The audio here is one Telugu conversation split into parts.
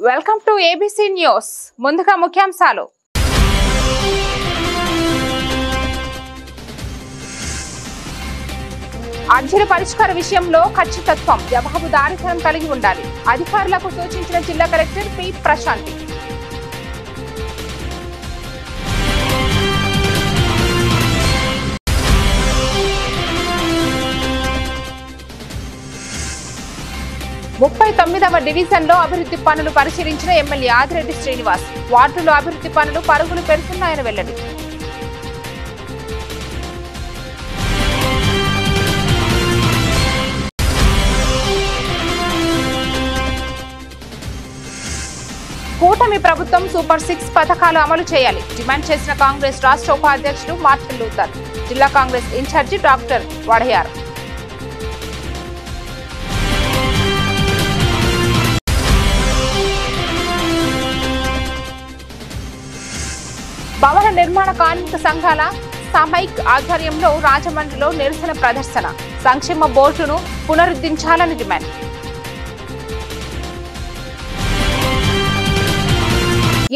Welcome to ABC news. ముందుగా ముఖ్యాంశాలు. అర్జీల పరిష్కార విషయంలో ఖచ్చితత్వం, జవాబుదారీతనం కలిగి ఉండాలి. అధికారులకు సూచించిన జిల్లా కలెక్టర్ పి ప్రశాంతి. ముప్పై 39వ డివిజన్ లో అభివృద్ధి పనులు పరిశీలించిన ఎమ్మెల్యే ఆదిరెడ్డి శ్రీనివాస్. వార్డులో అభివృద్ధి పనులు పరుగులు పెడుతున్నాయని వెల్లడి. కూటమి ప్రభుత్వం సూపర్ 6 పథకాలు అమలు చేయాలి డిమాండ్ చేసిన కాంగ్రెస్ రాష్ట్ర ఉపాధ్యక్షుడు మార్టిన్ లూథర్. జిల్లా కాంగ్రెస్ ఇన్ఛార్జి డాక్టర్ వడయార్. భవన నిర్మాణ కార్మిక సంఘాల సమైక్ ఆధ్వర్యంలో రాజమండ్రిలో నిరసన ప్రదర్శన. సంక్షేమ బోర్డును పునరుద్ధరించాలని డిమాండ్.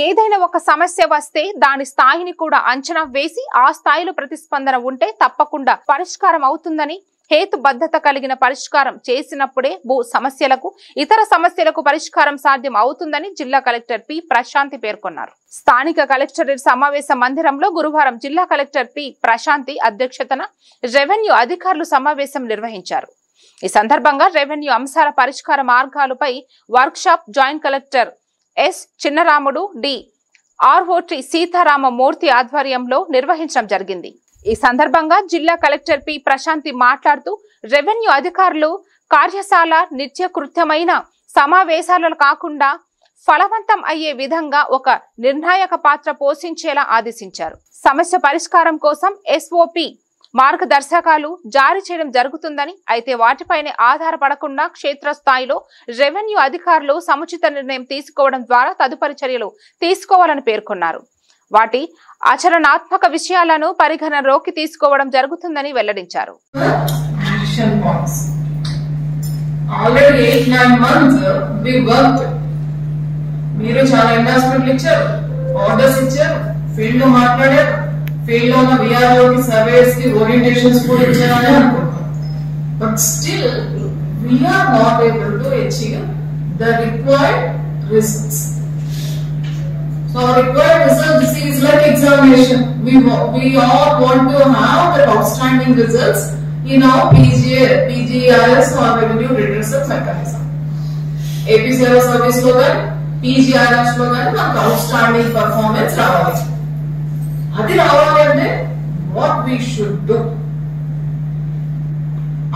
ఏదైనా ఒక సమస్య వస్తే దాని స్థాయిని కూడా అంచనా వేసి ఆ స్థాయిలో ప్రతిస్పందన ఉంటే తప్పకుండా పరిష్కారం అవుతుందని, హేతుబద్ధత కలిగిన పరిష్కారం చేసినప్పుడే భూ సమస్యలకు, ఇతర సమస్యలకు పరిష్కారం సాధ్యం అవుతుందని జిల్లా కలెక్టర్ పి ప్రశాంతి పేర్కొన్నారు. స్థానిక కలెక్టరేట్ సమావేశ మందిరంలో గురువారం జిల్లా కలెక్టర్ పి ప్రశాంతి అధ్యక్షతన రెవెన్యూ అధికారులు సమావేశం నిర్వహించారు. ఈ సందర్భంగా రెవెన్యూ అంశాల పరిష్కార మార్గాలపై workshop joint collector S Chinnaramudu, D ఆర్ఓటి సీతారామమూర్తి ఆధ్వర్యంలో నిర్వహించడం జరిగింది. ఈ సందర్భంగా జిల్లా కలెక్టర్ పి ప్రశాంతి మాట్లాడుతూ, రెవెన్యూ అధికారులు కార్యశాల నిత్యకృత్యమైన సమావేశాలు కాకుండా ఫలవంతం అయ్యే విధంగా ఒక నిర్ణాయక పాత్ర పోషించేలా ఆదేశించారు. సమస్య పరిష్కారం కోసం ఎస్ఓపి మార్గదర్శకాలు జారీ చేయడం జరుగుతుందని, అయితే వాటిపైనే ఆధారపడకుండా క్షేత్రస్థాయిలో రెవెన్యూ అధికారులు సముచిత నిర్ణయం తీసుకోవడం ద్వారా తదుపరి చర్యలు తీసుకోవాలని పేర్కొన్నారు. వాటి ఆచరణాత్మక విషయాలను పరిగణనలోకి తీసుకోవడం జరుగుతుందని వెల్లడించారు. మీరు చాలా ఇన్వెస్ట్మెంట్లు ఇచ్చారు, ఆర్డర్స్ ఇచ్చారు, ఫీల్డ్ లో మాట్లాడారు, ఫీల్డ్ లో ఉన్న విఆర్ఓకి సర్వేస్ కి ఓరియంటేషన్స్ కూడా ఇచ్చారని అనుకుంటాం. But still we are not able to achieve the required results. So required result, this is like examination. We all want to have the outstanding results in our PGRS or revenue redressal mechanism. AP service lo gaani PGRS lo gaani manaku outstanding performance raavali. Adi raavali ante what we should do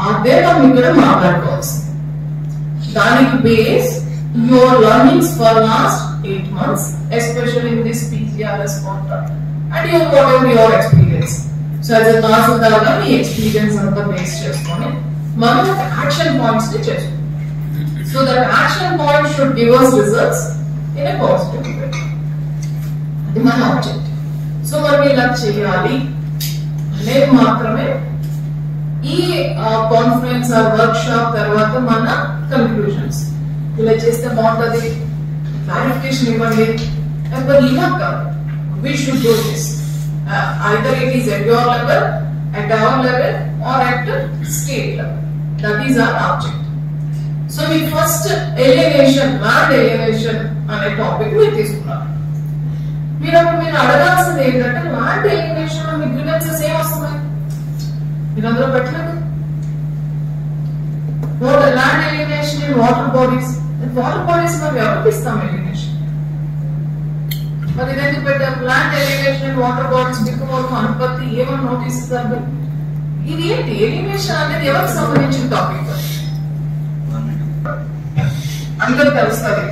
ade మనం ఇక్కడ మాట్లాడుకోవచ్చు. దానికి base your learnings for last 8 months, especially in this PGRS contract, and whatever your experience. So as a Tahsildar ga mee experience anta base cheskoni manam action points ni chestunnam. So that action point should give us results in a positive way. Adi mana object. So mari ila cheyali ane maatrame ee conference or workshop tarvata mana conclusions ఇలా చేస్తే బాగుంటుంది, క్లారిఫికేషన్ ఇవ్వండి. ఇలా కాదు, we should do this either it is at your level, at our level or at state level. That is our object. So me first alienation, land alienation అనే టాపిక్ మీరు తీసుకున్నారు. మీరు అడగాల్సింది ఏంటంటే ల్యాండ్ ఎలినేషన్ లో మీ గ్రీవెన్సెస్ ఏం వస్తున్నాయి మీరు అందులో పెట్టలేదు. Land alienation in water bodies, water bodies మనం ఎవరికి ఇస్తాం ఎలిమినేషన్? మరి ఇదెందుకు పెట్టారు? Land elimination in water bodies బిక్కుమోర్ అనుపత్తి ఏమని నోటీస్ ఇస్తారు? ఇది ఏంటి? ఎలిమినేషన్ అనేది ఎవరికి సంబంధించిన టాపిక్? అందరూ తెలుస్తుంది,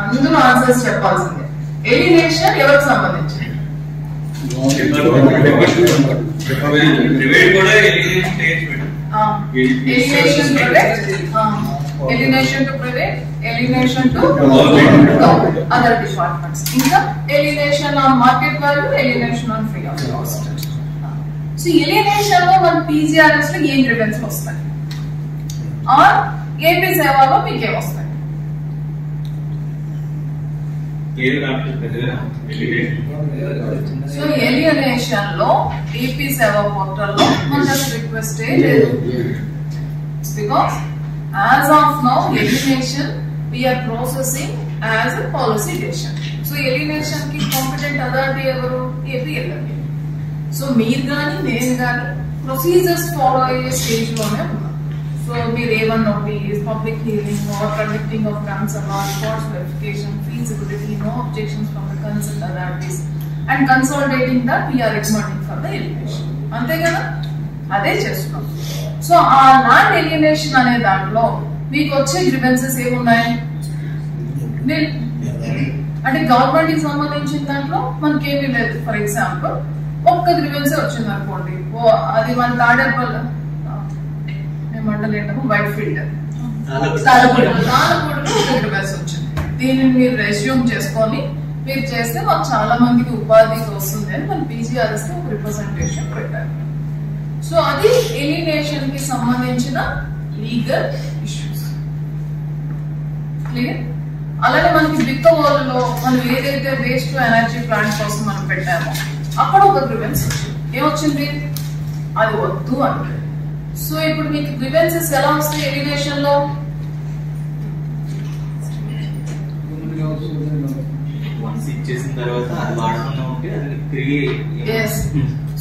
అందరూ ఆన్సర్స్ చెప్పాల్సిందే. ఎలిమినేషన్ ఎవరికి సంబంధించింది? Alienation to private, alienation to other departments. Inka alienation on market value, alienation on free of cost. So alienation lo man PGRS lo em returns vastayi or AP సేవలో మీకే వస్తాయి. సో alienation లో EP సేవా పోర్టల్ లో మన రిక్వెస్ట్ లేదు, because as of now alienation we are processing as a policy decision. So alienation ki competent authority evaru APLND. So మీరు కానీ నేను కానీ ప్రొసీజర్స్ ఫాలో అయ్యే స్టేజ్ లోనే ఉన్నాం. సో మీరు ఏమన్నా notice, public hearing or conducting of concern or reports verification, feasibility, no objections from the concern authorities and consolidating that we are recommending for the elimination. అంతే కదా, అదే చేస్తున్నాం. సో ఆ నాన్ ఎలిమినేషన్ అనే దాంట్లో మీకు వచ్చే గ్రివెన్సెస్ ఏమున్నాయి అంటే గవర్నమెంట్ కి సంబంధించిన దాంట్లో మనకేమీ లేదు. ఫర్ ఎగ్జాంపుల్ ఒక్క గ్రివెన్సే వచ్చింది అనుకోండి, అది మన తాడేపల్లి ఏమంటలేము వైట్ ఫీల్డ్ గ్రివెన్స్ వచ్చింది. దీనిని మీరు రెజ్యూమ్ చేసుకొని మీరు చేస్తే మాకు చాలా మందికి ఉపాధి వస్తుంది అని మన PGRS ఒక రిప్రజెంటేషన్ పెట్టారు. సో అది ఎలిమినేషన్ కి సంబంధించిన లీగల్ ఇష్యూస్. క్లియర్? అలాగే మనకి బిక్కవోల్లో మనం ఏదైతే వేస్ట్ టు ఎనర్జీ ప్లాంట్ కోసం మనం పెట్టామో అక్కడ ఒక గ్రివెన్స్ వచ్చింది. ఏమొచ్చింది? అది వద్దు అంటే. సో ఇప్పుడు మీకు గ్రివెన్సెస్ ఎలా వస్తాయి ఎలిమినేషన్ లో?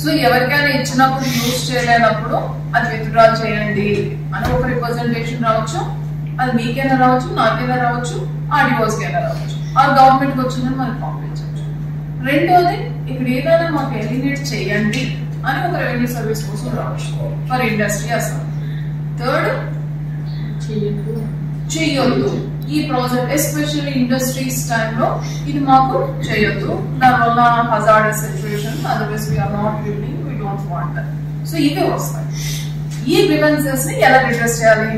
సో ఎవరికైనా ఇచ్చినప్పుడు యూజ్ చేయలేనప్పుడు అది విత్డ్రా చేయండి అని ఒక రిప్రజెంటేషన్ రావచ్చు. అది మీకైనా రావచ్చు, నాకైనా రావచ్చు, ఆర్డీఓస్ కైనా రావచ్చు, ఆ గవర్నమెంట్ కి వచ్చిందని మనకి పంపించవచ్చు. రెండోది, ఇక్కడ ఏదైనా మాకు ఎలిమినేట్ చేయండి అని ఒక రెవెన్యూ సర్వీస్ కోసం రావచ్చు ఫర్ ఇండస్ట్రీ అసలు. థర్డ్, చెయ్యొద్దు ఈ ప్రాజెక్ట్, ఎస్పెషల్లీ ఇండస్ట్రీస్ టైంలో ఇది మాకు చేయొద్దు, దానివల్ల hazardous situation, otherwise we are not building, we don't want. So ఇవే వస్తాయి. ఈ గ్రీవెన్సెస్ ని ఎలా రిడ్రెస్ చేయాలి?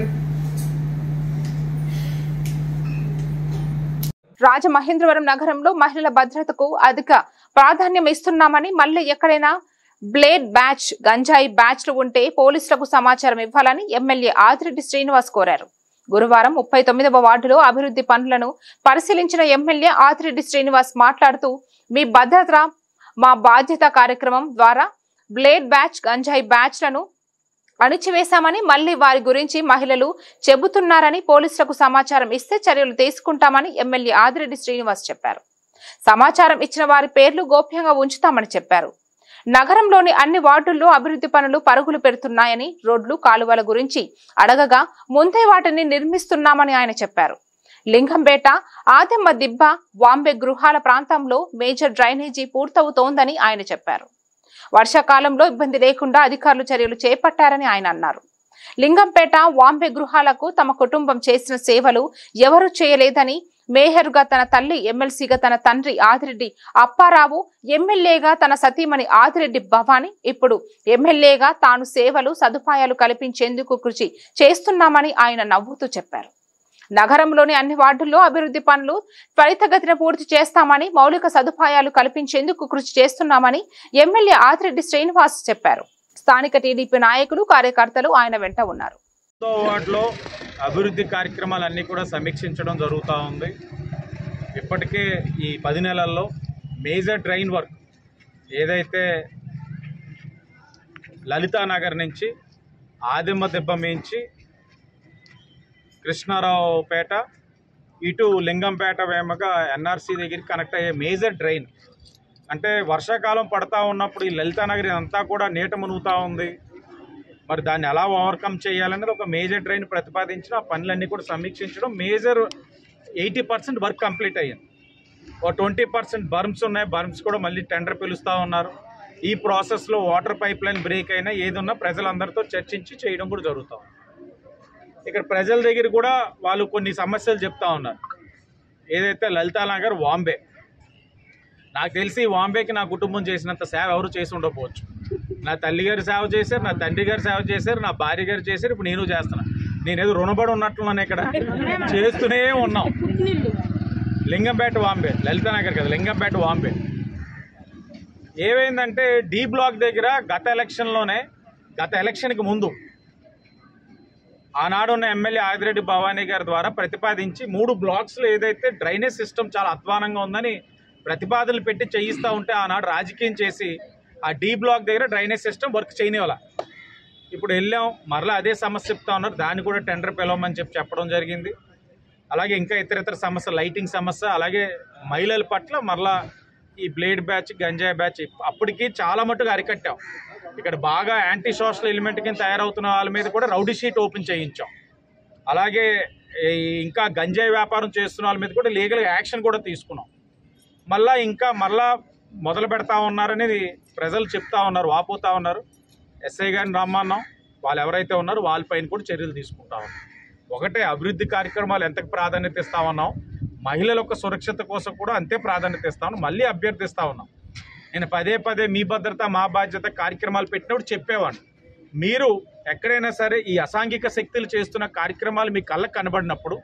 రాజమహేంద్రవరం నగరంలో మహిళల భద్రతకు అధిక ప్రాధాన్యం ఇస్తున్నామని, మళ్ళీ ఎక్కడైనా బ్లేడ్ బ్యాచ్, గంజాయి బ్యాచ్లు ఉంటే పోలీసులకు సమాచారం ఇవ్వాలని ఎమ్మెల్యే ఆదిరెడ్డి శ్రీనివాస్ కోరారు. గురువారం 39వ వార్డులో అభివృద్ధి పనులను పరిశీలించిన ఎమ్మెల్యే ఆదిరెడ్డి శ్రీనివాస్ మాట్లాడుతూ, మీ భద్రత మా బాధ్యత కార్యక్రమం ద్వారా బ్లేడ్ బ్యాచ్, గంజాయి బ్యాచ్లను అణిచివేశామని, మళ్లీ వారి గురించి మహిళలు చెబుతున్నారని, పోలీసులకు సమాచారం ఇస్తే చర్యలు తీసుకుంటామని ఎమ్మెల్యే ఆదిరెడ్డి శ్రీనివాస్ చెప్పారు. సమాచారం ఇచ్చిన వారి పేర్లు గోప్యంగా ఉంచుతామని చెప్పారు. నగరంలోని అన్ని వార్డుల్లో అభివృద్ధి పనులు పరుగులు పెడుతున్నాయని, రోడ్లు, కాలువల గురించి అడగగా ముందే వాటిని నిర్మిస్తున్నామని ఆయన చెప్పారు. లింగంపేట, ఆదెమ్మ దిబ్బ, వాంబే గృహాల ప్రాంతంలో మేజర్ డ్రైనేజీ పూర్తవుతోందని ఆయన చెప్పారు. వర్షాకాలంలో ఇబ్బంది లేకుండా అధికారులు చర్యలు చేపట్టారని ఆయన అన్నారు. లింగంపేట, వాంబే గృహాలకు తమ కుటుంబం చేసిన సేవలు ఎవరూ చేయలేదని, మేయర్గా తన తల్లి, ఎమ్మెల్సీగా తన తండ్రి ఆదిరెడ్డి అప్పారావు, ఎమ్మెల్యేగా తన సతీమణి ఆదిరెడ్డి భవాని, ఇప్పుడు ఎమ్మెల్యేగా తాను సేవలు, సదుపాయాలు కల్పించేందుకు కృషి చేస్తున్నామని ఆయన నవ్వుతూ చెప్పారు. నగరంలోని అన్ని వార్డుల్లో అభివృద్ధి పనులు త్వరితగతిన పూర్తి చేస్తామని, మౌలిక సదుపాయాలు కల్పించేందుకు కృషి చేస్తున్నామని ఎమ్మెల్యే ఆదిరెడ్డి శ్రీనివాస్ చెప్పారు. స్థానిక టీడీపీ నాయకులు, కార్యకర్తలు ఆయన వెంట ఉన్నారు. వార్డులో అభివృద్ధి కార్యక్రమాలన్నీ కూడా సమీక్షించడం జరుగుతూ ఉంది. ఇప్పటికే ఈ 10 నెలల్లో మేజర్ డ్రైన్ వర్క్ ఏదైతే లలితానగర్ నుంచి, ఆదిమ్మ దెబ్బ మించి, కృష్ణారావుపేట ఇటు లింగంపేట వేమగా NRC దగ్గరికి కనెక్ట్ అయ్యే మేజర్ డ్రైన్, అంటే వర్షాకాలం పడతా ఉన్నప్పుడు ఈ లలితానగర్ అంతా కూడా నీట మునుగుతూ ఉంది. మరి దాన్ని ఎలా ఓవర్కమ్ చేయాలనేది ఒక మేజర్ డ్రైన్ ప్రతిపాదించిన ఆ పనులన్నీ కూడా సమీక్షించడం. మేజర్ 80% వర్క్ కంప్లీట్ అయ్యింది. ఓ 20% బర్మ్స్ ఉన్నాయి, బర్మ్స్ కూడా మళ్ళీ టెండర్ పిలుస్తూ ఉన్నారు. ఈ ప్రాసెస్లో వాటర్ పైప్ లైన్ బ్రేక్ అయినా ఏదున్నా ప్రజలందరితో చర్చించి చేయడం కూడా జరుగుతూ ఉంది. ఇక్కడ ప్రజల దగ్గర కూడా వాళ్ళు కొన్ని సమస్యలు చెప్తా ఉన్నారు. ఏదైతే లలితానగర్, వాంబే, నాకు తెలిసి వాంబేకి నా కుటుంబం చేసినంత సేవ ఎవరు చేసి ఉండకపోవచ్చు. నా తల్లి గారు సేవ చేశారు, నా తండ్రి గారు సేవ చేశారు, నా భార్య గారు చేశారు, ఇప్పుడు నేను చేస్తున్నా. నేనేదో రుణపడి ఉన్నట్లున్నాను, ఇక్కడ చేస్తూనే ఉన్నాం. లింగంపేట, వాంబే, లలితానగర్ కదా, లింగంపేట, వాంబే. ఏమైందంటే D బ్లాక్ దగ్గర గత ఎలక్షన్కి ముందు ఆనాడున్న ఎమ్మెల్యే ఆదిరెడ్డి భవానీ గారి ద్వారా ప్రతిపాదించి 3 బ్లాక్స్లో ఏదైతే డ్రైనేజ్ సిస్టమ్ చాలా అధ్వానంగా ఉందని ప్రతిపాదనలు పెట్టి చేయిస్తూ ఉంటే ఆనాడు రాజకీయం చేసి ఆ డి బ్లాక్ దగ్గర డ్రైనేజ్ సిస్టమ్ వర్క్ చేయనివ్వాల. ఇప్పుడు వెళ్ళాం, మరలా అదే సమస్య చెప్తా ఉన్నారు, దాన్ని కూడా టెండర్ పిలవమని చెప్పడం జరిగింది. అలాగే ఇంకా ఇతర సమస్య, లైటింగ్ సమస్య, అలాగే మహిళల పట్ల మరలా ఈ బ్లేడ్ బ్యాచ్, గంజాయి బ్యాచ్ అప్పటికి చాలా మట్టుగా అరికట్టాం. ఇక్కడ బాగా యాంటీ సోషల్ ఎలిమెంట్ కింద తయారవుతున్న వాళ్ళ మీద కూడా రౌడీ షీట్ ఓపెన్ చేయించాం. అలాగే ఇంకా గంజాయి వ్యాపారం చేస్తున్న వాళ్ళ మీద కూడా లీగల్గా యాక్షన్ కూడా తీసుకున్నాం. మళ్ళా మొదలు పెడతా ఉన్నారనేది ప్రజలు చెప్తా ఉన్నారు, వాపోతా ఉన్నారు. ఎస్ఐ గారిని రమ్మన్నాం, వాళ్ళు ఎవరైతే ఉన్నారో వాళ్ళపైన కూడా చర్యలు తీసుకుంటా ఉన్నాం. ఒకటే అభివృద్ధి కార్యక్రమాలు ఎంతకు ప్రాధాన్యత ఇస్తా ఉన్నాం, మహిళల యొక్క సురక్షిత కోసం కూడా అంతే ప్రాధాన్యత ఇస్తా ఉన్నాం. మళ్ళీ అభ్యర్థిస్తా ఉన్నాం. నేను పదే మీ భద్రత మా బాధ్యత కార్యక్రమాలు పెట్టినప్పుడు చెప్పేవాడిని, మీరు ఎక్కడైనా సరే ఈ అసాంఘిక శక్తులు చేస్తున్న కార్యక్రమాలు మీ కళ్ళకు కనబడినప్పుడు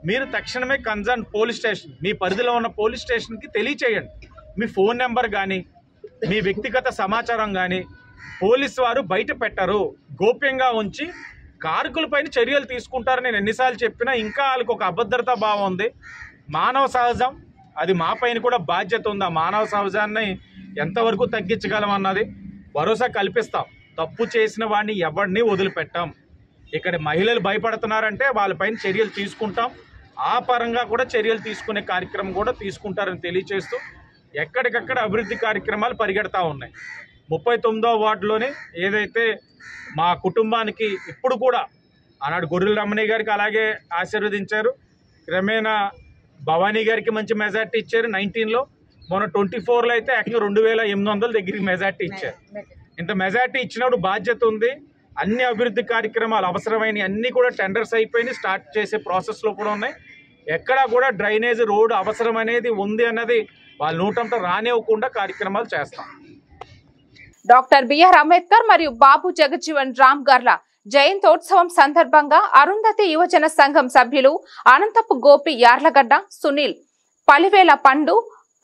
మీరు తక్షణమే కన్సర్న్ పోలీస్ స్టేషన్, మీ పరిధిలో ఉన్న పోలీస్ స్టేషన్కి తెలియచేయండి. మీ ఫోన్ నెంబర్ కానీ మీ వ్యక్తిగత సమాచారం కానీ పోలీసు వారు బయట పెట్టరు, గోప్యంగా ఉంచి కారకులపైన చర్యలు తీసుకుంటారని నేను ఎన్నిసార్లు చెప్పినా ఇంకా వాళ్ళకి ఒక అభద్రతా భావం ఉంది. మానవ సహజం, అది మా పైన కూడా బాధ్యత ఉంది. ఆ మానవ సహజాన్ని ఎంతవరకు తగ్గించగలం అన్నది భరోసా కల్పిస్తాం. తప్పు చేసిన వాడిని ఎవరిని వదిలిపెట్టాం. ఇక్కడ మహిళలు భయపడుతున్నారంటే వాళ్ళపైన చర్యలు తీసుకుంటాం. ఆ పరంగా కూడా చర్యలు తీసుకునే కార్యక్రమం కూడా తీసుకుంటారని తెలియచేస్తూ ఎక్కడికక్కడ అభివృద్ధి కార్యక్రమాలు పరిగెడతా ఉన్నాయి. 39వ వార్డులోని ఏదైతే మా కుటుంబానికి ఇప్పుడు కూడా ఆనాడు గొర్రెల రమణయ్య గారికి అలాగే ఆశీర్వదించారు, క్రమేణా భవానీ గారికి మంచి మెజార్టీ ఇచ్చారు 19లో. మొన్న 24లో అయితే ఏకంగా 2800 దగ్గరికి మెజార్టీ ఇచ్చారు. ఇంత మెజార్టీ ఇచ్చినప్పుడు బాధ్యత ఉంది. అన్ని అభివృద్ధి కార్యక్రమాలు అవసరమైన అన్నీ కూడా టెండర్స్ అయిపోయినాయి, స్టార్ట్ చేసే ప్రాసెస్లో కూడా ఉన్నాయి. ఎక్కడా కూడా డ్రైనేజ్ రోడ్డు అవసరం అనేది ఉంది అన్నది వాళ్ళ నోటంతో రానివ్వకుండా కార్యక్రమాలు చేస్తాం. డాక్టర్ బిఆర్ అంబేద్కర్ మరియు బాబు జగజ్జీవన్ రామ్ గార్ల జయంతోత్సవం సందర్భంగా అరుంధతి యువజన సంఘం సభ్యులు అనంతపు గోపి, యార్లగడ్డ సునీల్, పలివేల పండు,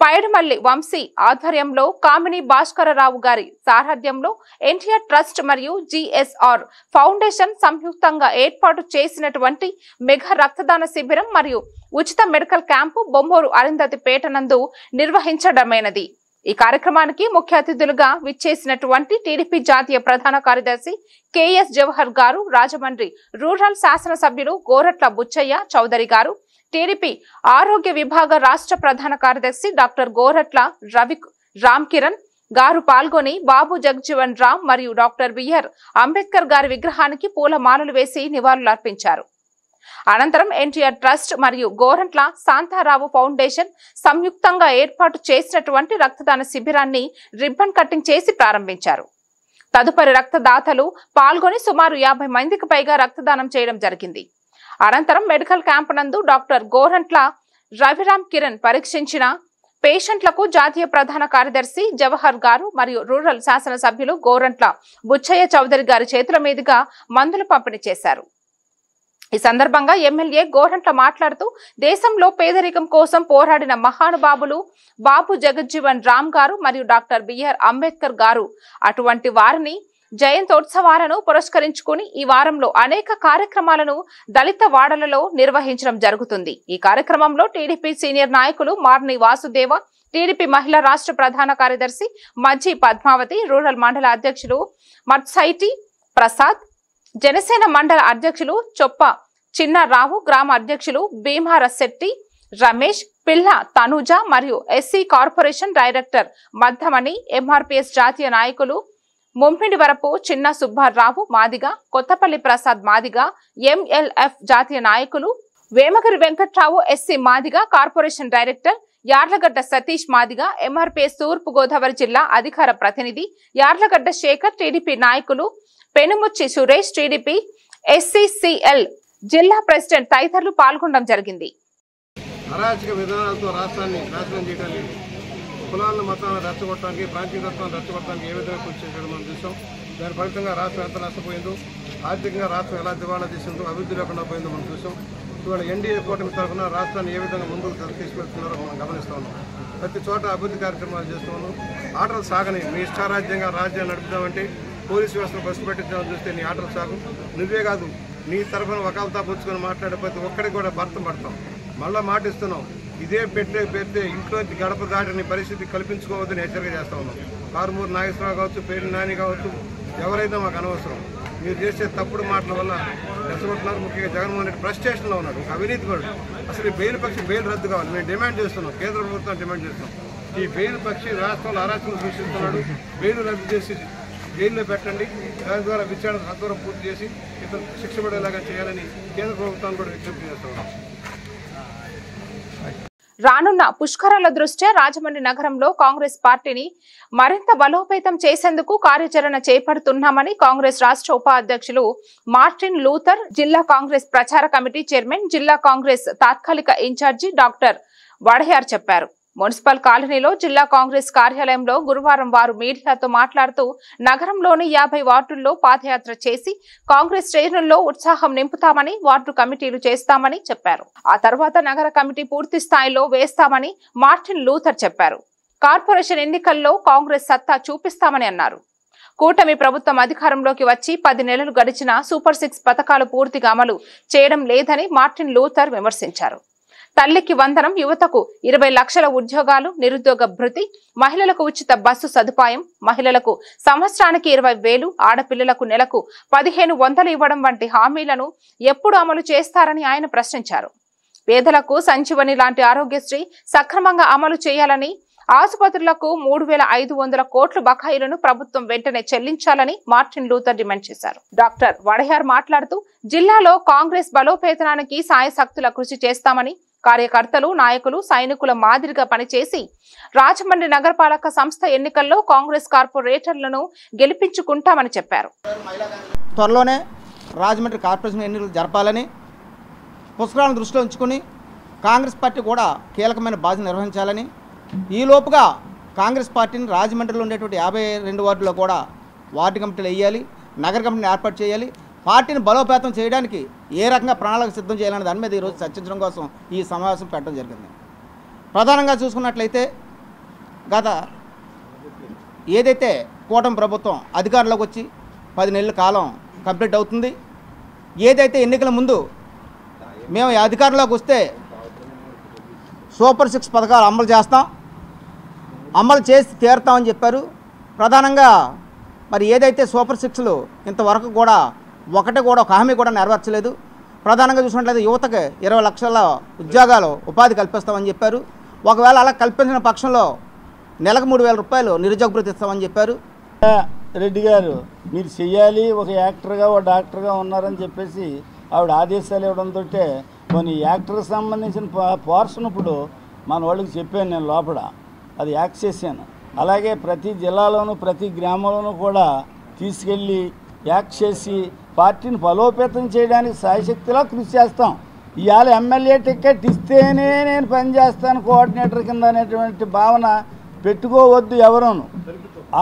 పైడుమల్లి వంశీ ఆధ్వర్యంలో కామిని భాస్కరరావు గారి సారథ్యంలో ఎన్టీఆర్ ట్రస్ట్ మరియు జిఎస్ఆర్ ఫౌండేషన్ సంయుక్తంగా ఏర్పాటు చేసినటువంటి మెగా రక్తదాన శిబిరం మరియు ఉచిత మెడికల్ క్యాంపు బొమ్మూరు అరుంధతి పేట నందు నిర్వహించడమైనది. ఈ కార్యక్రమానికి ముఖ్య అతిథులుగా విచ్చేసినటువంటి టీడీపీ జాతీయ ప్రధాన కార్యదర్శి కెఎస్ జవహర్ గారు, రాజమండ్రి రూరల్ శాసనసభ్యులు గోరట్ల బుచ్చయ్య చౌదరి గారు, టీడీపీ ఆరోగ్య విభాగ రాష్ట్ర ప్రధాన కార్యదర్శి డాక్టర్ గోరట్ల రవి రామ్ కిరణ్ గారు పాల్గొని బాబు జగజ్జీవన్ రామ్ మరియు డాక్టర్ బిఆర్ అంబేద్కర్ గారి విగ్రహానికి పూలమాలలు వేసి నివాళులు అర్పించారు. అనంతరం ఎన్టీఆర్ ట్రస్ట్ మరియు గోరంట్ల శాంతారావు ఫౌండేషన్ సంయుక్తంగా ఏర్పాటు చేసినటువంటి రక్తదాన శిబిరాన్ని రిబ్బన్ కటింగ్ చేసి ప్రారంభించారు. తదుపరి రక్తదాతలు పాల్గొని సుమారు 50 మందికి పైగా రక్తదానం చేయడం జరిగింది. అనంతరం మెడికల్ క్యాంప్ నందు డాక్టర్ గోరంట్ల రవిరామ్ కిరణ్ పరీక్షించిన పేషెంట్లకు జాతీయ ప్రధాన కార్యదర్శి జవహర్ గారు మరియు రూరల్ శాసనసభ్యులు గోరంట్ల బుచ్చయ్య చౌదరి గారి చేతుల మీదుగా మందులు పంపిణీ చేశారు. ఈ సందర్భంగా ఎమ్మెల్యే గోరంట్ల మాట్లాడుతూ దేశంలో పేదరికం కోసం పోరాడిన మహానుభావులు బాబు జగజ్జీవన్ రామ్ గారు మరియు డాక్టర్ బిఆర్ అంబేద్కర్ గారు. అటువంటి వారిని జయంతోత్సవాలను పురస్కరించుకుని ఈ వారంలో అనేక కార్యక్రమాలను దళిత వాడలలో నిర్వహించడం జరుగుతుంది. ఈ కార్యక్రమంలో టీడీపీ సీనియర్ నాయకులు మార్ని వాసుదేవ, టీడీపీ మహిళా రాష్ట్ర ప్రధాన కార్యదర్శి మజ్జి పద్మావతి, రూరల్ మండల అధ్యక్షులు మత్సైటి ప్రసాద్, జనసేన మండల అధ్యక్షులు చొప్ప చిన్నారావు, గ్రామ అధ్యక్షులు భీమార శెట్టి రమేష్, పిల్ల తనుజ మరియు ఎస్సీ కార్పొరేషన్ డైరెక్టర్ మద్దమణి, ఎంఆర్పీఎస్ జాతీయ నాయకులు ముంపిడి వరపు చిన్న సుబ్బారావు మాదిగ, కొత్తపల్లి ప్రసాద్ మాదిగ, ఎంఎల్ఎఫ్ జాతీయ నాయకులు Vemagiri Venkatrao, SC Madiga corporation director Yarlagadda Satish Madiga, MRPS తూర్పు గోదావరి జిల్లా అధికార ప్రతినిధి యార్లగడ్డ శేఖర్, టీడీపీ నాయకులు పెనుముచ్చి సురేష్, టీడీపీ ఎస్సీసీఎల్ జిల్లా ప్రెసిడెంట్ తదితరులు పాల్గొనడం జరిగింది. అరాచక విధానాలతో రాష్ట్రాన్ని నాశనం చేయడానికి, కులాలను మతాలను రెచ్చగొట్టడానికి, ప్రాంతీయతత్వాన్ని రెచ్చగొట్టడానికి ఏ విధంగా కృషి చేయడం మనం చూసాం. దాని ఫలితంగా రాష్ట్రం ఎంత నష్టపోయిందో, ఆర్థికంగా రాష్ట్రం ఎలా దివాళా తీసిందో, అభివృద్ధి లేకుండా పోయిందో మనం చూసాం. ఇవాళ ఎన్డీఏ కూటమి తరఫున రాష్ట్రాన్ని ఏ విధంగా ముందుకు తీసుకెళ్తున్నారో మనం గమనిస్తూ ఉన్నాం. ప్రతి చోట అభివృద్ధి కార్యక్రమాలు చేస్తూ ఉన్నాం. ఆటలు సాగని మీ ఇష్టారాజ్యంగా రాజ్యాన్ని నడుపుదామంటే పోలీసు వ్యవస్థను బస్సు పెట్టించామని చూస్తే నీ ఆటలు సాగు. నువ్వే కాదు, నీ తరఫున వకాలతా పుచ్చుకొని మాట్లాడే ప్రతి ఒక్కరికి కూడా భర్త పడతాం. మళ్ళీ మాటిస్తున్నాం, ఇదే పెడితే ఇంట్లోంచి గడప దాటిని పరిస్థితి కల్పించుకోవద్దని హెచ్చరిక చేస్తా ఉన్నాం. కారుమూరు నాగేశ్వరరావు కావచ్చు, పేరు నాని కావచ్చు, ఎవరైనా మాకు అనవసరం. మీరు చేసే తప్పుడు మాటల వల్ల రెచ్చగొట్టున్నారు. ముఖ్యంగా జగన్మోహన్ రెడ్డి ఫ్రస్ట్రేషన్లో ఉన్నాడు, ఒక కూడా. అసలు ఈ బెయిల్ పక్షి బెయిల్ రద్దు కావాలి మేము డిమాండ్ చేస్తున్నాం, కేంద్ర ప్రభుత్వం డిమాండ్ చేస్తున్నాం. ఈ బెయిల్ పక్షి రాష్ట్రంలో అరాచకం సృష్టిస్తున్నాడు. బెయిల్ రద్దు చేసి జైల్లో పెట్టండి, దాని ద్వారా విచారణ సత్వరం పూర్తి చేసి ఇతను శిక్ష పడేలాగా చేయాలని కేంద్ర ప్రభుత్వాన్ని కూడా విజ్ఞప్తి చేస్తున్నాం. రానున్న పుష్కరాల దృష్ట్యా రాజమండ్రి నగరంలో కాంగ్రెస్ పార్టీని మరింత బలోపేతం చేసేందుకు కార్యాచరణ చేపడుతున్నామని కాంగ్రెస్ రాష్ట్ర ఉపాధ్యక్షులు మార్టిన్ లూథర్, జిల్లా కాంగ్రెస్ ప్రచార కమిటీ చైర్మన్, జిల్లా కాంగ్రెస్ తాత్కాలిక ఇన్ఛార్జి డాక్టర్ వడయార్ చెప్పారు. మున్సిపల్ కాలనీలో జిల్లా కాంగ్రెస్ కార్యాలయంలో గురువారం వారు మీడియాతో మాట్లాడుతూ నగరంలోని 50 వార్డుల్లో పాదయాత్ర చేసి కాంగ్రెస్ శ్రేణుల్లో ఉత్సాహం నింపుతామని, వార్డు కమిటీలు చేస్తామని చెప్పారు. ఆ తర్వాత నగర కమిటీ పూర్తి స్థాయిలో వేస్తామని మార్టిన్ లూథర్ చెప్పారు. కార్పొరేషన్ ఎన్నికల్లో కాంగ్రెస్ సత్తా చూపిస్తామని అన్నారు. కూటమి ప్రభుత్వం అధికారంలోకి వచ్చి 10 నెలలు గడిచినా సూపర్ 6 పథకాలు పూర్తిగా అమలు చేయడం లేదని మార్టిన్ లూథర్ విమర్శించారు. తల్లికి వందనం, యువతకు 20 లక్షల ఉద్యోగాలు, నిరుద్యోగ భృతి, మహిళలకు ఉచిత బస్సు సదుపాయం, మహిళలకు సంవత్సరానికి 20,000, ఆడపిల్లలకు నెలకు 1,500 ఇవ్వడం వంటి హామీలను ఎప్పుడు అమలు చేస్తారని ఆయన ప్రశ్నించారు. పేదలకు సంజీవని లాంటి ఆరోగ్యశ్రీ సక్రమంగా అమలు చేయాలని, ఆసుపత్రులకు 3,500 కోట్ల బకాయిలను ప్రభుత్వం వెంటనే చెల్లించాలని మార్టిన్ లూథర్ డిమాండ్ చేశారు. డాక్టర్ వడయార్ మాట్లాడుతూ జిల్లాలో కాంగ్రెస్ బలోపేతానికి సాయశక్తుల కృషి చేస్తామని, కార్యకర్తలు, నాయకులు, సైనికుల మాదిరిగా పనిచేసి రాజమండ్రి నగరపాలక సంస్థ ఎన్నికల్లో కాంగ్రెస్ కార్పొరేటర్లను గెలిపించుకుంటామని చెప్పారు. త్వరలోనే రాజమండ్రి కార్పొరేషన్ ఎన్నికలు జరపాలని, పుష్కరాలను దృష్టిలో ఉంచుకుని కాంగ్రెస్ పార్టీ కూడా కీలకమైన బాధ్యత నిర్వహించాలని, ఈలోపుగా కాంగ్రెస్ పార్టీని రాజమండ్రిలో ఉండేటువంటి 52 వార్డుల్లో కూడా వార్డు కమిటీలు వేయాలి, నగర కమిటీని ఏర్పాటు చేయాలి. పార్టీని బలోపేతం చేయడానికి ఏ రకంగా ప్రణాళిక సిద్ధం చేయాలనే దాని మీద ఈరోజు చర్చించడం కోసం ఈ సమావేశం పెట్టడం జరిగింది. ప్రధానంగా చూసుకున్నట్లయితే గత ఏదైతే కూటమి ప్రభుత్వం అధికారంలోకి వచ్చి 10 నెలల కాలం కంప్లీట్ అవుతుంది. ఏదైతే ఎన్నికల ముందు మేము అధికారంలోకి వస్తే సూపర్ 6 పథకాలు అమలు చేస్తాం, అమలు చేసి తీరుతామని చెప్పారు. ప్రధానంగా మరి ఏదైతే సూపర్ 6లు ఇంతవరకు కూడా ఒక హామీ కూడా నెరవేర్చలేదు. ప్రధానంగా చూసినట్లయితే యువతకి 20 లక్షల ఉద్యోగాలు, ఉపాధి కల్పిస్తామని చెప్పారు. ఒకవేళ అలా కల్పించిన పక్షంలో నెలకు 3,000 రూపాయలు నిరుద్యోగ భృతి ఇస్తామని చెప్పారు. రెడ్డి గారు మీరు చెయ్యాలి, ఒక యాక్టర్గా ఒక డాక్టర్గా ఉన్నారని చెప్పేసి ఆవిడ ఆదేశాలు ఇవ్వడంతో కొన్ని యాక్టర్కి సంబంధించిన పోర్షన్ ఇప్పుడు మన వాళ్ళకి చెప్పాను నేను లోపల, అది యాక్ట్ చేశాను. అలాగే ప్రతి జిల్లాలోనూ ప్రతి గ్రామంలోనూ కూడా తీసుకెళ్ళి యాక్ట్ చేసి పార్టీని బలోపేతం చేయడానికి సాయశక్తిలో కృషి చేస్తాం. ఇవాళ ఎమ్మెల్యే టికెట్ ఇస్తేనే నేను పనిచేస్తాను కోఆర్డినేటర్ కింద అనేటువంటి భావన పెట్టుకోవద్దు ఎవరును.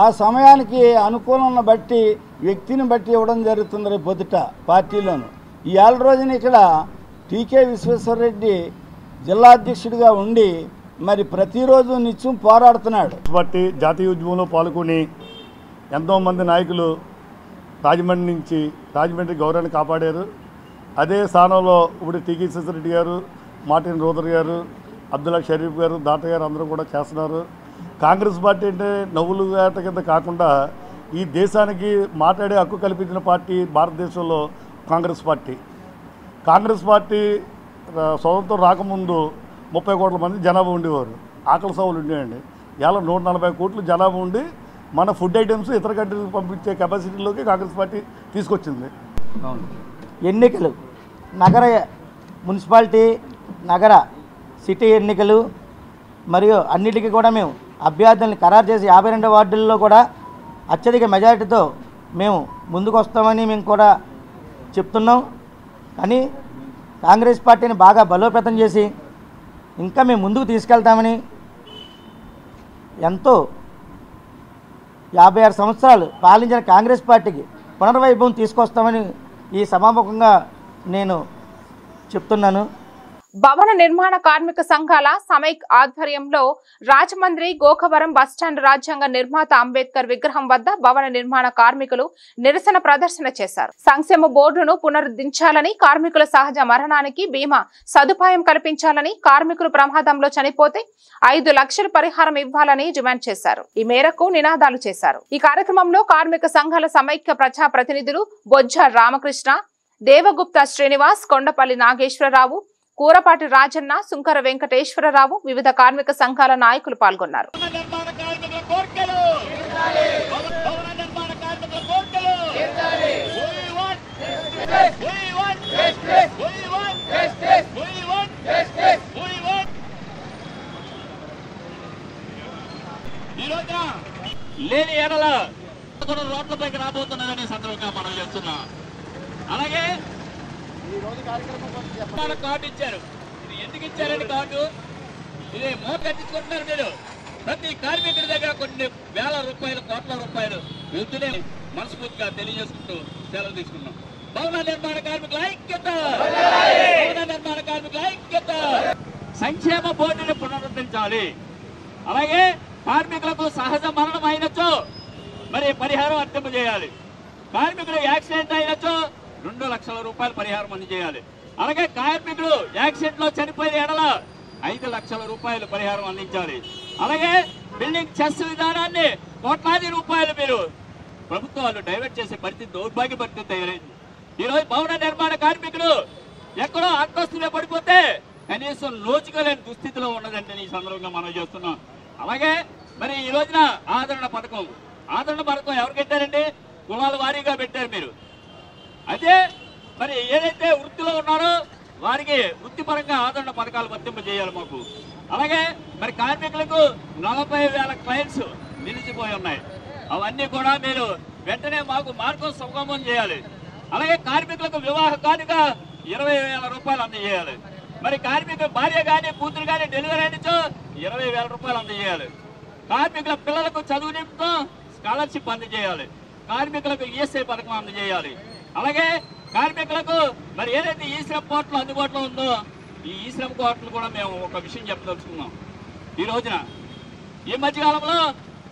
ఆ సమయానికి అనుకూలం బట్టి వ్యక్తిని బట్టి ఇవ్వడం జరుగుతుంది రేపు పొద్దుట పార్టీలోను. ఇవాళ రోజున ఇక్కడ టీకే విశ్వేశ్వరరెడ్డి జిల్లా అధ్యక్షుడిగా ఉండి మరి ప్రతిరోజు నిత్యం పోరాడుతున్నాడు. పార్టీ జాతీయ ఉద్యమంలో పాల్గొని ఎంతోమంది నాయకులు రాజమండ్రి గౌరవాన్ని కాపాడారు. అదే స్థానంలో ఇప్పుడు టీకే విశ్వేశ్వరరెడ్డి గారు, మార్టిన్ లూథర్ గారు, అబ్దుల్లా షరీఫ్ గారు, దాత గారు అందరూ కూడా చేస్తున్నారు. కాంగ్రెస్ పార్టీ అంటే నవ్వులు వేట కింద కాకుండా ఈ దేశానికి మాట్లాడే హక్కు కల్పించిన పార్టీ భారతదేశంలో కాంగ్రెస్ పార్టీ. కాంగ్రెస్ పార్టీ స్వతంత్రం రాకముందు 30 కోట్ల మంది జనాభా ఉండేవారు, ఆకలి సావులు ఉండేవండి. ఇలా 140 కోట్ల జనాభా ఉండి మన ఫుడ్ ఐటమ్స్ ఇతర కంట్రీలకు పంపించే కెపాసిటీలోకి కాంగ్రెస్ పార్టీ తీసుకొచ్చింది. ఎన్నికలు నగర మున్సిపాలిటీ, నగర సిటీ ఎన్నికలు మరియు అన్నిటికీ కూడా మేము అభ్యర్థులను ఖరారు చేసి 52 వార్డుల్లో కూడా అత్యధిక మెజారిటీతో మేము ముందుకు వస్తామని మేము కూడా చెప్తున్నాం. కానీ కాంగ్రెస్ పార్టీని బాగా బలోపేతం చేసి ఇంకా మేము ముందుకు తీసుకెళ్తామని, ఎంతో 56 సంవత్సరాలు పాలించిన కాంగ్రెస్ పార్టీకి పునర్వైభవం తీసుకొస్తామని ఈ సభాముఖంగా నేను చెప్తున్నాను. భవన నిర్మాణ కార్మిక సంఘాల సమైక్ ఆధ్వర్యంలో రాజమండ్రి గోకవరం బస్టాండ్ రాజ్యాంగ నిర్మాత అంబేద్కర్ విగ్రహం వద్ద భవన నిర్మాణ కార్మికులు నిరసన ప్రదర్శన చేశారు. సంక్షేమ బోర్డును పునరుద్ధరించాలని, కార్మికుల సహజ మరణానికి బీమా సదుపాయం కల్పించాలని, కార్మికులు ప్రమాదంలో చనిపోతే 5 లక్షల పరిహారం ఇవ్వాలని డిమాండ్ చేశారు. ఈ మేరకు నినాదాలు చేశారు. ఈ కార్యక్రమంలో కార్మిక సంఘాల సమైక్య ప్రజా ప్రతినిధులు బొజ్జ రామకృష్ణ, దేవగుప్త శ్రీనివాస్, కొండపల్లి నాగేశ్వరరావు, కూరపాటి రాజన్న, సుంకర వెంకటేశ్వరరావు, వివిధ కార్మిక సంఘాల నాయకులు పాల్గొన్నారు. లేని ఏడల రోడ్లపైకి రాబోతున్నదని సందర్భంగా మనం చేస్తున్నాం. అలాగే కార్డు ఇచ్చారు. ఇది ఎందుకు ఇచ్చారని కార్డు, ఇది మోత కట్టించుకుంటున్నారు మీరు. ప్రతి కార్మికుడి దగ్గర కొన్ని వేల రూపాయలు, కోట్ల రూపాయలు వెళ్తూనే మనస్ఫూర్తిగా తెలియజేసుకుంటూ సెలవు తీసుకున్నాం. భవన నిర్మాణ కార్మికుల ఐక్యత, భవన నిర్మాణ కార్మికుల ఐక్యత. సంక్షేమ బోర్డుని పునరుద్ధరించాలి. అలాగే కార్మికులకు సహజ మరణం అయినచో మరి పరిహారం వర్తింపజేయాలి. కార్మికులు యాక్సిడెంట్ అయినచో 2 లక్షల రూపాయలు పరిహారం అందజేయాలి. అలాగే కార్మికులు యాక్సిడెంట్ లో చనిపోయిన ఎడల 5 లక్షల రూపాయలు పరిహారం అందించాలి. అలాగే బిల్డింగ్ చెస్ విధానాన్ని కోట్లాది రూపాయలు మీరు ప్రభుత్వాలు డైవర్ట్ చేసే పరిస్థితి, దౌర్భాగ్య పరిస్థితి తయారైంది. ఈరోజు భవన నిర్మాణ కార్మికులు ఎక్కడో అంతస్తులో పడిపోతే కనీసం లోచుకోలేని దుస్థితిలో ఉన్నదంటే ఈ సందర్భంగా మనం చేస్తున్నాం. అలాగే మరి ఈ రోజున ఆదరణ పథకం ఎవరు పెట్టారండి? కులాల వారీగా పెట్టారు మీరు. అదే మరి ఏదైతే వృత్తిలో ఉన్నారో వారికి వృత్తిపరంగా ఆదరణ పథకాలు వర్తింపజేయాలి మాకు. అలాగే మరి కార్మికులకు 40,000 క్లయింట్స్ నిలిచిపోయి ఉన్నాయి. అవన్నీ కూడా మీరు వెంటనే మాకు మార్గం సుగమం చేయాలి. అలాగే కార్మికులకు వివాహ కానుక 20,000 రూపాయలు అందజేయాలి. మరి కార్మికుల భార్య కానీ కూతురు కానీ డెలివరీ అయినచో 20,000 రూపాయలు అందజేయాలి. కార్మికుల పిల్లలకు చదువు నిమిత్తం స్కాలర్షిప్ అందజేయాలి. కార్మికులకు ఈఎస్ఐ పథకం అందజేయాలి. అలాగే కార్మికులకు మరి ఏదైతే ఈ శ్రమ కోర్టులు అందుబాటులో ఉందో ఈ శ్రమ కోర్టులు కూడా మేము ఒక విషయం చెప్పదలుచుకున్నాం. ఈ రోజున ఈ మధ్యకాలంలో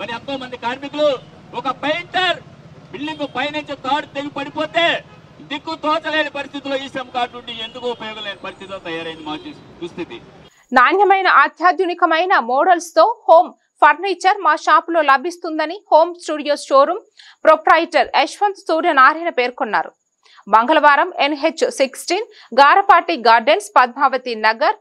మరి ఎంతో మంది కార్మికులు, ఒక పెయింటర్ బిల్డింగ్ పైనుంచి తాడు తెగి పడిపోతే దిక్కు తోచలేని పరిస్థితిలో ఈ శ్రమ కార్డు నుండి ఎందుకు ఉపయోగం లేని పరిస్థితిలో తయారైంది మా దుస్థితి. నాణ్యమైన అత్యాధునికమైన మోడల్స్ తో హోమ్ ఫర్నిచర్ మా షాప్ లో లభిస్తుందని home studio showroom proprietor Yashwant Suryanarayana పేర్కొన్నారు. మంగళవారం NH16 Garapati gardens, Padmavati Nagar,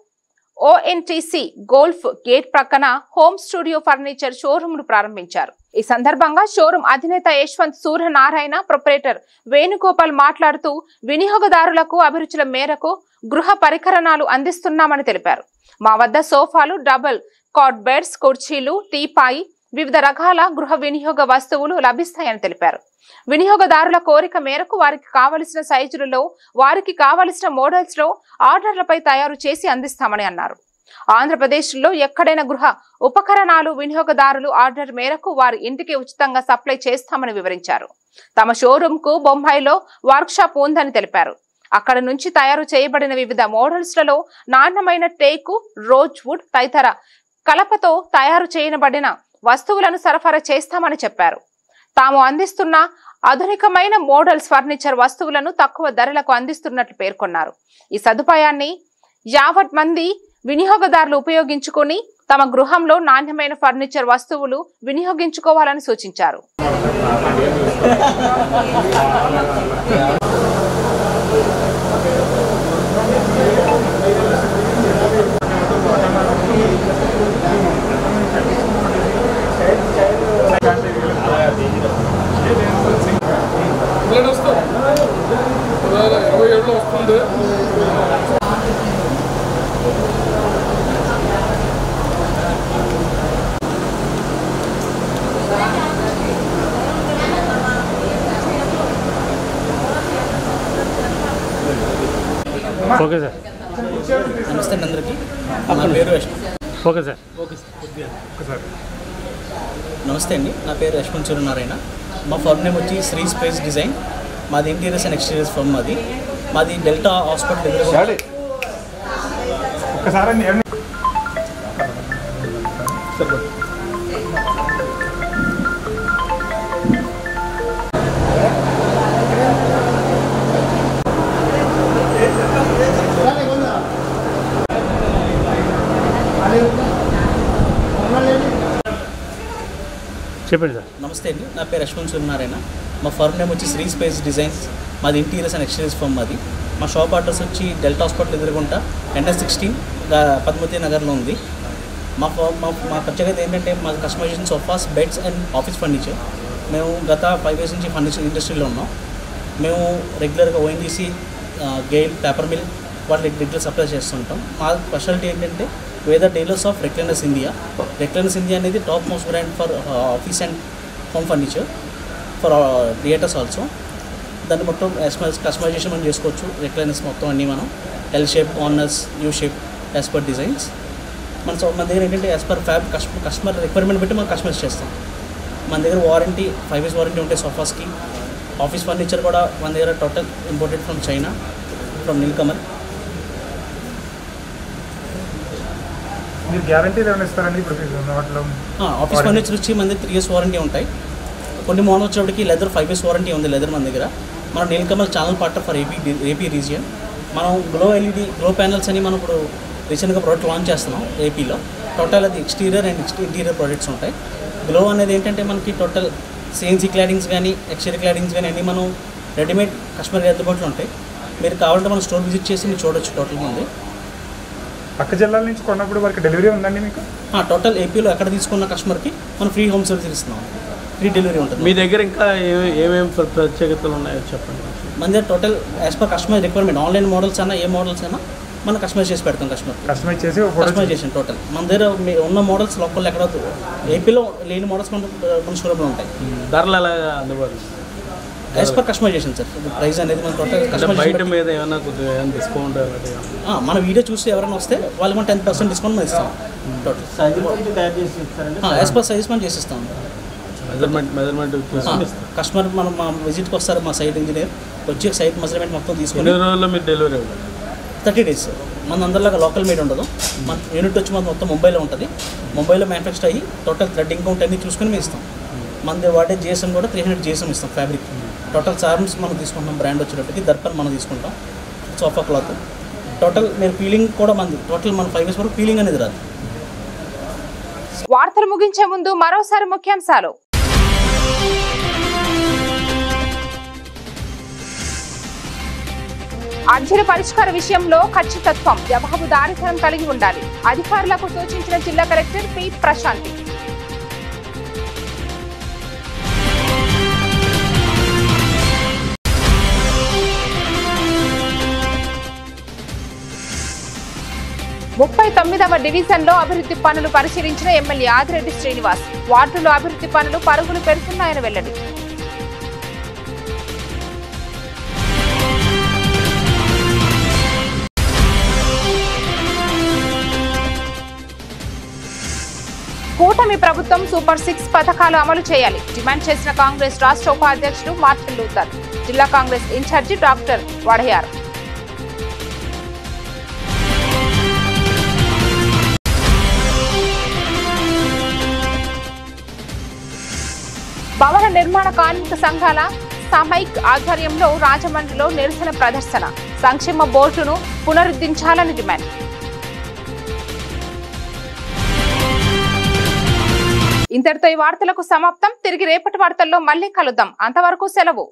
ONTC golf gate ప్రక్కన హోమ్ స్టూడియో ఫర్నిచర్ షోరూమ్ ను ప్రారంభించారు. ఈ సందర్భంగా షోరూమ్ అధినేత యశ్వంత్ సూర్యనారాయణ, ప్రొప్రైటర్ వేణుగోపాల్ మాట్లాడుతూ వినియోగదారులకు అభిరుచుల మేరకు గృహ పరికరణాలు అందిస్తున్నామని తెలిపారు. మా వద్ద సోఫాలు, డబుల్ కాట్ బెడ్స్, కుర్చీలు, టీపాయి, వివిధ రకాల గృహ వినియోగ వస్తువులు లభిస్తాయని తెలిపారు. వినియోగదారుల కోరిక మేరకు వారికి కావలసిన సైజులలో, వారికి కావలసిన మోడల్స్ లో ఆర్డర్లపై తయారు చేసి అందిస్తామని అన్నారు. ఆంధ్రప్రదేశ్లో ఎక్కడైనా గృహ ఉపకరణాలు వినియోగదారులు ఆర్డర్ మేరకు వారి ఇంటికి ఉచితంగా సప్లై చేస్తామని వివరించారు. తమ షోరూమ్ కు బొంబాయిలో వర్క్ షాప్ ఉందని తెలిపారు. అక్కడ నుంచి తయారు చేయబడిన వివిధ మోడల్స్ లలో నాణ్యమైన టేకు, రోజ్ వుడ్ తదితర కలపతో తయారు చేయబడిన వస్తువులను సరఫరా చేస్తామని చెప్పారు. తాము అందిస్తున్న ఆధునికమైన మోడల్స్ ఫర్నిచర్ వస్తువులను తక్కువ ధరలకు అందిస్తున్నట్లు పేర్కొన్నారు. ఈ సదుపాయాన్ని యావత్ మంది వినియోగదారులు ఉపయోగించుకుని తమ గృహంలో నాణ్యమైన ఫర్నిచర్ వస్తువులు వినియోగించుకోవాలని సూచించారు. Okay sir. నమస్తే అందరికీ. నా పేరు ఓకే సార్. నమస్తే అండి, నా పేరు యశ్వంత్ సూర్యనారాయణ. మా ఫర్మ్ నేమ్ వచ్చి శ్రీ స్పేస్ డిజైన్. మాది ఇంటీరియర్స్ అండ్ ఎక్స్టీరియర్స్ ఫర్మ్. మాది డెల్టా హాస్పిటల్ చెప్పండి సార్. నమస్తే అండి, నా పేరు యశ్వంత్ సూర్యనారాయణ. మా ఫర్మ్ నేమ్ వచ్చి శ్రీ స్పేస్ డిజైన్స్. మాది ఇంటీరియర్స్ అండ్ ఎక్స్టీరియర్స్ ఫర్మ్ మాది. మా షాప్ అడ్రస్ వచ్చి డెల్టా హాస్పిటల్ ఎదురుగుంటా NS16 పద్మతి నగర్లో ఉంది. మా ప్రత్యేకత ఏంటంటే మా customization sofas, beds and office furniture. మేము గత 5 years నుంచి ఫర్నిచర్ ఇండస్ట్రీలో ఉన్నాం. మేము రెగ్యులర్గా ONGC, గెయిల్, పేపర్ మిల్ వాళ్ళు రెగ్యులర్ సప్లై చేస్తుంటాం. మా స్పెషాలిటీ ఏంటంటే we are dealers of Recliners India. Recliners India అనేది top most brand for office and home furniture, for theatres also. దాన్ని మొత్తం కస్టమైజేషన్ మనం చేసుకోవచ్చు. రెక్లైనర్స్ మొత్తం అన్నీ మనం L shape, corners, U shape as per designs. మన దగ్గర ఏంటంటే యాజ్ పర్ కస్టమర్ రిక్వైర్మెంట్ బట్టి మనం కస్టమైజ్ చేస్తాం. మన దగ్గర వారంటీ 5 years వారంటీ ఉంటాయి సోఫాస్కి. ఆఫీస్ ఫర్నిచర్ కూడా మన దగ్గర total imported from China, from Nilkamal. Office furniture వచ్చి మన దగ్గర 3 years వారంటీ ఉంటాయి. కొన్ని మోడల్ వచ్చేప్పటికి లెదర్ 5 years వారంటీ ఉంది లెదర్ మన దగ్గర. మన Nilkamal channel partner for AP region. మనం గ్లో LED, గ్లో ప్యానల్స్ అని మనం ఇప్పుడు రీసెంట్గా ప్రోడక్ట్ లాంచ్ చేస్తున్నాం ఏపీలో. టోటల్ అది ఎక్స్టీరియర్ అండ్ ఇంటీరియర్ ప్రోడక్ట్స్ ఉంటాయి. గ్లో అనేది ఏంటంటే మనకి టోటల్ CNC క్లాడింగ్స్ కానీ, ఎక్స్టీరియర్ క్లాడింగ్స్ కానీ అన్నీ మనం రెడీమేడ్ కస్టమర్కి అందుబాటులో ఉంటాయి. మీరు కావాలంటే మనం స్టోర్ విజిట్ చేసి మీరు చూడొచ్చు. టోటల్ ఉంది. పక్క జిల్లాల నుంచి కొన్నప్పుడు వారికి డెలివరీ ఉందండి మీకు? టోటల్ ఏపీలో ఎక్కడ తీసుకున్న కస్టమర్కి మనం ఫ్రీ హోమ్ సర్వీస్ ఇస్తున్నాం. ఫ్రీ డెలివరీ ఉంటుంది. మీ దగ్గర ఇంకా ఏమేమి ప్రత్యేకతలు ఉన్నాయో చెప్పండి. మన దగ్గర total as per customer requirement, online models అయినా ఏ మోడల్స్ అయినా మనం కస్టమైజ్ చేసి పెడతాం. కస్టమైజేషన్ టోటల్ మన దగ్గర ఉన్న మోడల్స్ లోకల్ ఎక్కడ ఏపీలో లేని మోడల్స్ మన షోరూమ్లో ఉంటాయి. ధరలు ఎలా అందుబాటు? As per customization sir. Price అనేది మన టోటల్ బయట మీద ఏమైనా కొద్దిగా డిస్కౌంట్ మన వీడియో చూసి ఎవరైనా వస్తే వాళ్ళకి మనం 10% డిస్కౌంట్ మనం ఇస్తాం. టోటల్ యాజ్ పర్ సైజ్ మనం చేసిస్తాం. మెజర్మెంట్ కస్టమర్ మనం మా విజిట్కి వస్తారు. మా సైట్ ఇంజనీర్ వచ్చి సైట్ మెజర్మెంట్ మొత్తం తీసుకొని ఎన్ని రోజుల్లో మీరు డెలివరీ 30 days. మన అందరిలాగా లోకల్ మేడ్ ఉండదు. మన యూనిట్ వచ్చి మన మొత్తం ముంబైలో ఉంటుంది. ముంబైలో మ్యానుఫ్యాక్చర్ అయ్యి టోటల్ థ్రెడ్డింగ్ కౌంట్ అన్నీ చూసుకొని మేము ఇస్తాం. మన వాడే GSM కూడా 300 GSM ఇస్తాం ఫ్యాబ్రిక్. టోటల్ చార్మ్స్ మనం తీసుకుంటాం. బ్రాండ్ వచ్చేటప్పటికి దర్పన్ మనం తీసుకుంటాం. సోఫా క్లాత్ టోటల్ మీరు ఫీలింగ్ కూడా మనది టోటల్ మన 5 years వరకు ఫీలింగ్ అనేది రాదు. వార్తలు ముగించే ముందు మరోసారి ముఖ్యాంశాలు. అర్జీల పరిష్కార విషయంలో ఖచ్చితత్వం, జవాబుదారీతనం కలిగి ఉండాలి. అధికారులకు సూచించిన జిల్లా కలెక్టర్ పి ప్రశాంతి. ముప్పై 9వ డివిజన్లో అభివృద్ధి పనులు పరిశీలించిన ఎమ్మెల్యే ఆదిరెడ్డి శ్రీనివాస్. వార్డులో అభివృద్ధి పనులు పరుగులు పెడుతున్నాయని వెల్లడి. కూటమి ప్రభుత్వం సూపర్ 6 పథకాలు అమలు చేయాలి డిమాండ్ చేసిన కాంగ్రెస్ రాష్ట్ర ఉపాధ్యక్షుడు మార్టిన్ లూథర్. జిల్లా కాంగ్రెస్ ఇన్ఛార్జి డాక్టర్ వడయార్. భవన నిర్మాణ కార్మిక సంఘాల సమైక్ ఆధ్వర్యంలో రాజమండ్రిలో నిరసన ప్రదర్శన. సంక్షేమ బోర్డును పునరుద్ధరించాలని డిమాండ్. ఇంతటితో ఈ వార్తలకు సమాప్తం. తిరిగి రేపటి వార్తల్లో మళ్ళీ కలుద్దాం. అంతవరకు సెలవు.